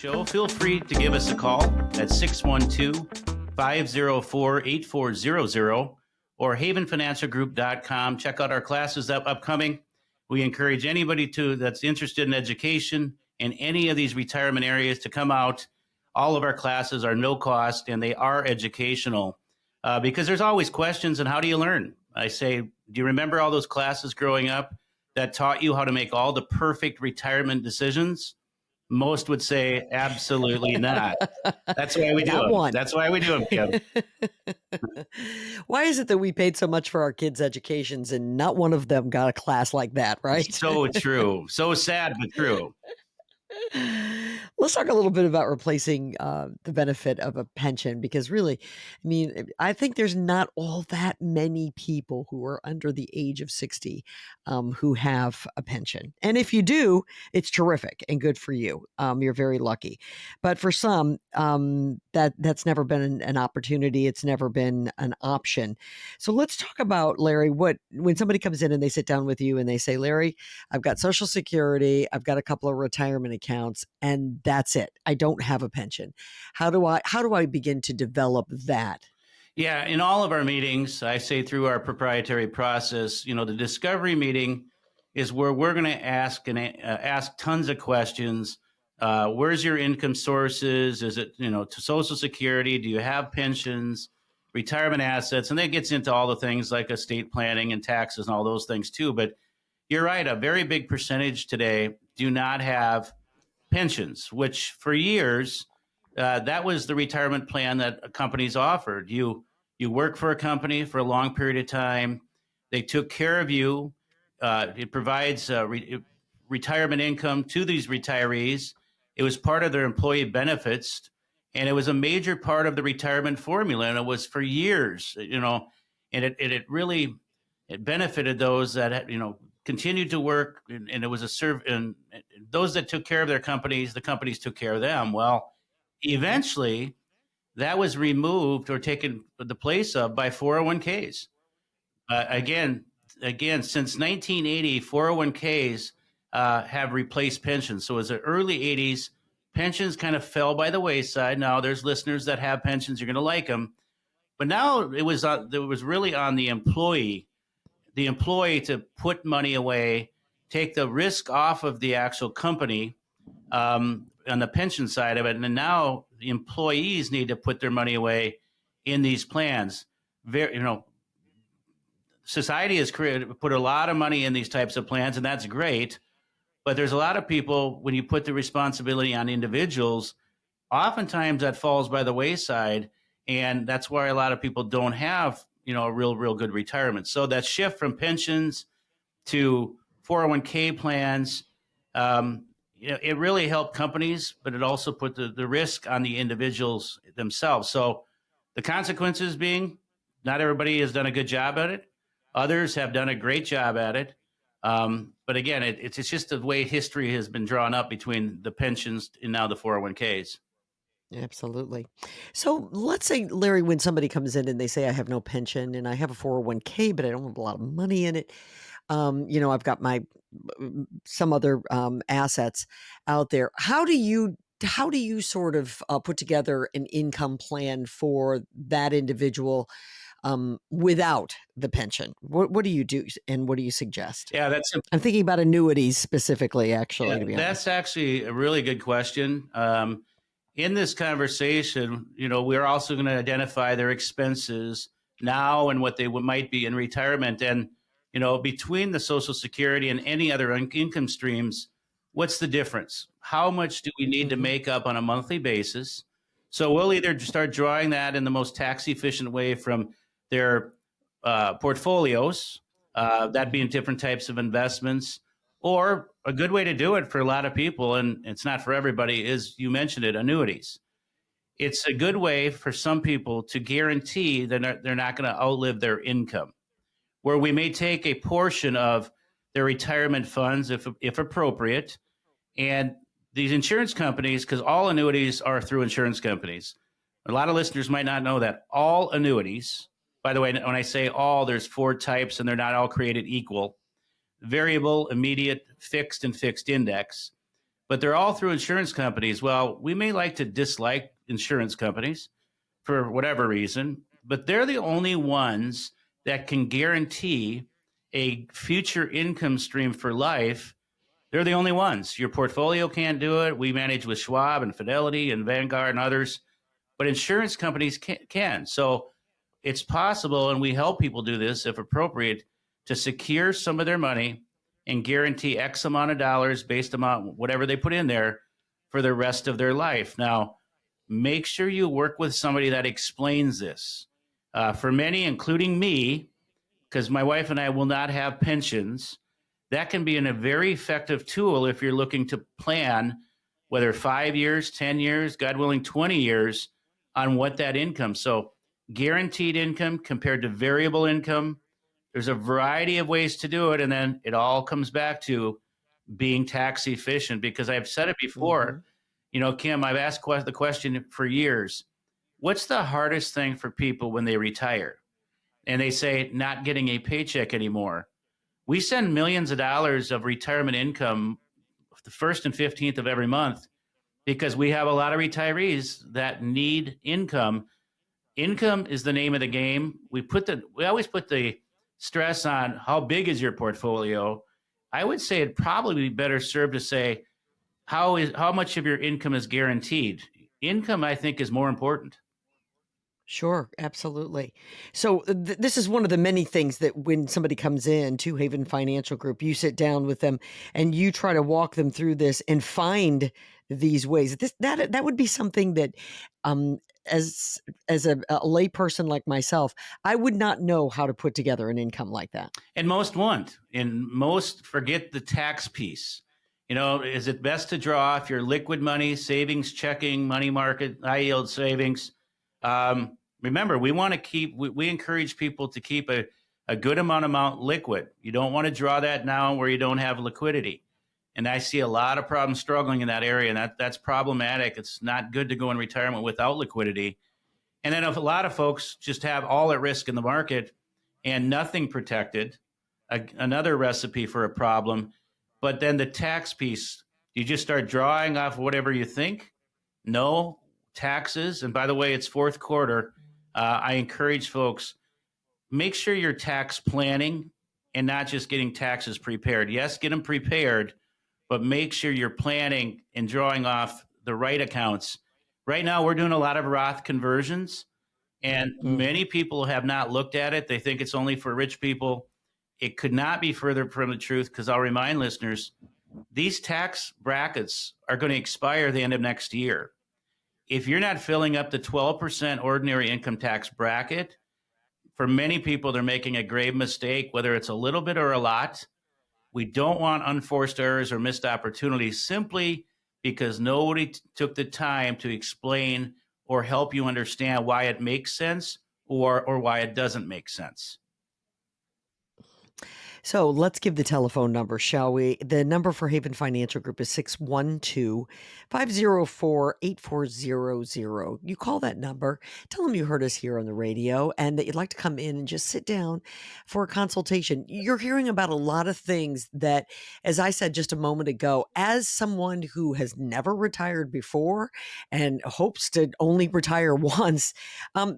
show, feel free to give us a call at 612-504-8400 or havenfinancialgroup.com. Check out our classes upcoming. We encourage anybody that's interested in education in any of these retirement areas to come out. All of our classes are no cost and they are educational because there's always questions on how do you learn? I say, do you remember all those classes growing up that taught you how to make all the perfect retirement decisions? Most would say absolutely not. That's why we do them. One. That's why we do them, Kim. Why is it that we paid so much for our kids' educations and not one of them got a class like that, right? So true. So sad, but true. Let's talk a little bit about replacing the benefit of a pension because really, I mean, I think there's not all that many people who are under the age of 60 who have a pension. And if you do, it's terrific and good for you. You're very lucky. But for some, that's never been an opportunity. It's never been an option. So let's talk about, Larry, when somebody comes in and they sit down with you and they say, Larry, I've got Social Security, I've got a couple of retirement accounts, and that's it. I don't have a pension. How do I begin to develop that? Yeah, in all of our meetings, I say through our proprietary process, the discovery meeting is where we're going to ask tons of questions. Where's your income sources? Is it, to Social Security? Do you have pensions, retirement assets? And that gets into all the things like estate planning and taxes and all those things too. But you're right, a very big percentage today do not have pensions, which for years, that was the retirement plan that companies offered. You work for a company for a long period of time. They took care of you. It provides retirement income to these retirees. It was part of their employee benefits, and it was a major part of the retirement formula. And it was for years, and it really benefited those that had, continued to work, and it was and those that took care of their companies, the companies took care of them. Well, eventually that was removed or taken the place of by 401ks. Again, since 1980, 401ks have replaced pensions. So as the early 80s, pensions kind of fell by the wayside. Now there's listeners that have pensions, you're going to like them. But now it was really on the employee to put money away, take the risk off of the actual company on the pension side of it. And now the employees need to put their money away in these plans. Society has put a lot of money in these types of plans, and that's great. But there's a lot of people, when you put the responsibility on individuals, oftentimes that falls by the wayside. And that's why a lot of people don't have a real good retirement. So that shift from pensions to 401k plans, it really helped companies, but it also put the risk on the individuals themselves. So the consequences being, not everybody has done a good job at it. Others have done a great job at it. But again, it's just the way history has been drawn up between the pensions and now the 401ks. Absolutely. So let's say, Larry, when somebody comes in and they say, I have no pension and I have a 401k, but I don't have a lot of money in it. I've got some other assets out there. How do you sort of put together an income plan for that individual without the pension? What do you do and what do you suggest? Yeah, I'm thinking about annuities specifically, actually, to be honest. that's actually a really good question. In this conversation, we're also going to identify their expenses now and what they might be in retirement. And, between the Social Security and any other income streams, what's the difference? How much do we need to make up on a monthly basis? So we'll either start drawing that in the most tax efficient way from their portfolios, that being different types of investments, or a good way to do it for a lot of people, and it's not for everybody, is, you mentioned it, annuities. It's a good way for some people to guarantee that they're not going to outlive their income, where we may take a portion of their retirement funds, if appropriate, and these insurance companies, because all annuities are through insurance companies. A lot of listeners might not know that all annuities, by the way, when I say all, there's 4 types and they're not all created equal: variable, immediate, fixed, and fixed index. but they're all through insurance companies. Well, we may like to dislike insurance companies for whatever reason, but they're the only ones that can guarantee a future income stream for life. They're the only ones. Your portfolio can't do it. We manage with Schwab and Fidelity and Vanguard and others, but insurance companies can. So it's possible, and we help people do this if appropriate, to secure some of their money and guarantee X amount of dollars based on whatever they put in there for the rest of their life. Now, make sure you work with somebody that explains this. For many, including me, because my wife and I will not have pensions, that can be a very effective tool if you're looking to plan, whether 5 years, 10 years, God willing, 20 years on what that income. So guaranteed income compared to variable income, there's a variety of ways to do it. And then it all comes back to being tax efficient, because I've said it Mhm. before, Kim, I've asked the question for years. What's the hardest thing for people when they retire? And they say, not getting a paycheck anymore. We send millions of dollars of retirement income the 1st and 15th of every month because we have a lot of retirees that need income. Income is the name of the game. We always put the stress on how big is your portfolio. I would say it'd probably be better served to say how much of your income is guaranteed. Income, I think, is more important. Sure, absolutely. So this is one of the many things that when somebody comes in to Haven Financial Group, you sit down with them and you try to walk them through this and find these ways. That would be something that, um, as a layperson like myself, I would not know how to put together an income like that. And most won't. And most forget the tax piece. Is it best to draw off your liquid money, savings, checking, money market, high yield savings? Remember, we encourage people to keep a good amount liquid. You don't want to draw that now where you don't have liquidity. And I see a lot of problems struggling in that area, and that's problematic. It's not good to go in retirement without liquidity. And then if a lot of folks just have all at risk in the market and nothing protected, another recipe for a problem. But then the tax piece, you just start drawing off whatever you think. No taxes. And by the way, it's fourth quarter. I encourage folks, make sure you're tax planning and not just getting taxes prepared. Yes, get them prepared, but make sure you're planning and drawing off the right accounts. Right now, we're doing a lot of Roth conversions, and Mhm. many people have not looked at it. They think it's only for rich people. It could not be further from the truth, because I'll remind listeners, these tax brackets are going to expire the end of next year. If you're not filling up the 12% ordinary income tax bracket, for many people, they're making a grave mistake, whether it's a little bit or a lot. We don't want unforced errors or missed opportunities simply because nobody took the time to explain or help you understand why it makes sense or why it doesn't make sense. So let's give the telephone number, shall we? The number for Haven Financial Group is 612-504-8400. You call that number, tell them you heard us here on the radio and that you'd like to come in and just sit down for a consultation. You're hearing about a lot of things that, as I said just a moment ago, as someone who has never retired before and hopes to only retire once,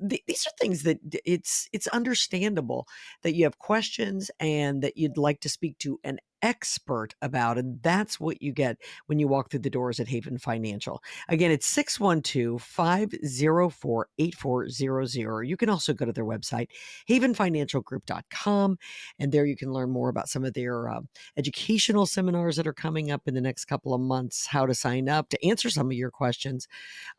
these are things that it's understandable that you have questions and that you'd like to speak to an expert about. And that's what you get when you walk through the doors at Haven Financial. Again, it's 612-504-8400. You can also go to their website, havenfinancialgroup.com. And there you can learn more about some of their educational seminars that are coming up in the next couple of months, how to sign up to answer some of your questions,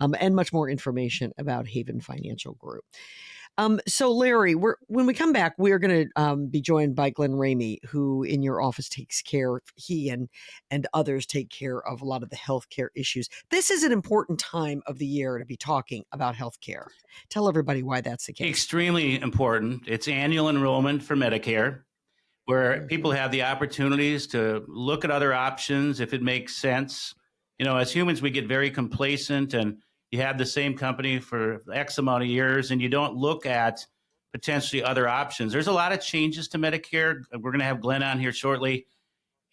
and much more information about Haven Financial Group. So Larry, when we come back, we're going to be joined by Glenn Ramey, who in your office takes care. He and others take care of a lot of the healthcare issues. This is an important time of the year to be talking about healthcare. Tell everybody why that's the case. Extremely important. It's annual enrollment for Medicare, where people Mhm. have the opportunities to look at other options if it makes sense. As humans, we get very complacent, and you have the same company for X amount of years and you don't look at potentially other options. There's a lot of changes to Medicare. We're going to have Glenn on here shortly.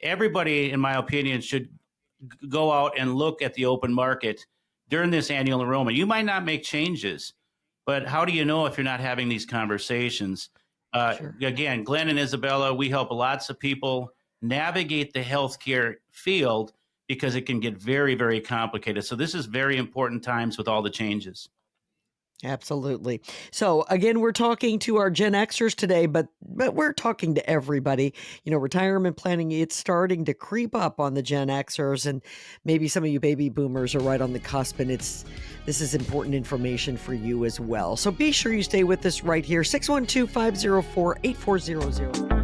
Everybody, in my opinion, should go out and look at the open market during this annual enrollment. You might not make changes, but how do you know if you're not having these conversations? Sure. Again, Glenn and Isabella, we help lots of people navigate the healthcare field because it can get very, very complicated. So this is very important times with all the changes. Absolutely. So again, we're talking to our Gen Xers today, but we're talking to everybody. Retirement planning, it's starting to creep up on the Gen Xers, and maybe some of you baby boomers are right on the cusp, and this is important information for you as well. So be sure you stay with us right here. 612-504-8400.